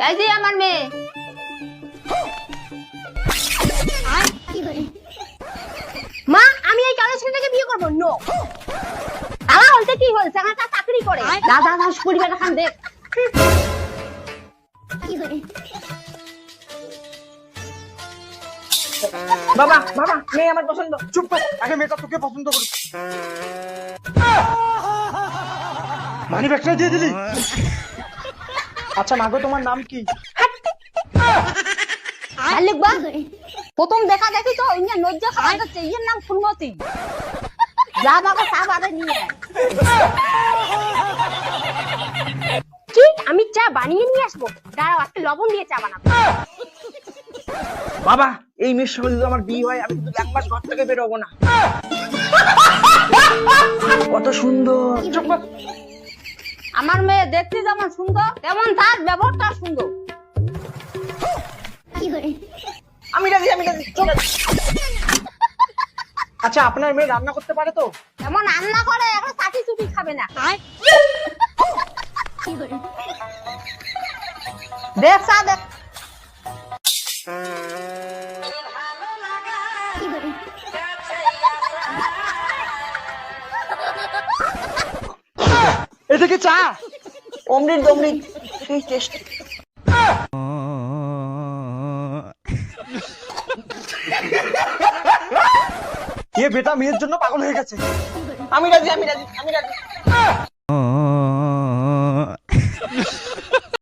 এই যে আমার মেয়ে। মা আমি এই কালো ছেলেটাকে বিয়ে করবো। নো। আলা হলতে কি হয়েছে? আমার তা চাকরি করে। দাদা দাস পরিবার খান দেখ। বাবা বাবা মেয়ে আমার পছন্দ। চুপ কর, আগে মেয়েটা তোকে পছন্দ করি। মানি ব্যাগটা দিয়ে দিলি। আচ্ছা মাগো তোমার নাম কি? লিখবা প্রথম দেখা দেখি তো ইন্ডিয়ান নজ্জা খাওয়া যাচ্ছে। ইয়ের নাম ফুলমতি। যা বাবা চা বাদে নিয়ে আয়। কি আমি চা বানিয়ে নিয়ে আসবো? দাঁড়াও আজকে লবণ দিয়ে চা বানাবো। বাবা এই মেয়ের সঙ্গে যদি আমার বিয়ে হয় আমি কিন্তু 1 মাস ঘর থেকে বেরোবো না। কত সুন্দর। চুপ কর। আমার মেয়ে দেখতে যেমন সুন্দর তেমন তার ব্যবহারটা সুন্দর। আমি রাজি আমি রাজি। চল। আচ্ছা আপনার মেয়ে রান্না করতে পারে তো? এমন রান্না করে এখন চাটি চুটি খাবে না। দেখ চা দেখ। এটা কি চা? অমৃত অমৃত সেই টেস্ট। এ বেটা মেয়ের জন্য পাগল হয়ে গেছে। আমি রাজি আমি রাজি আমি রাজি।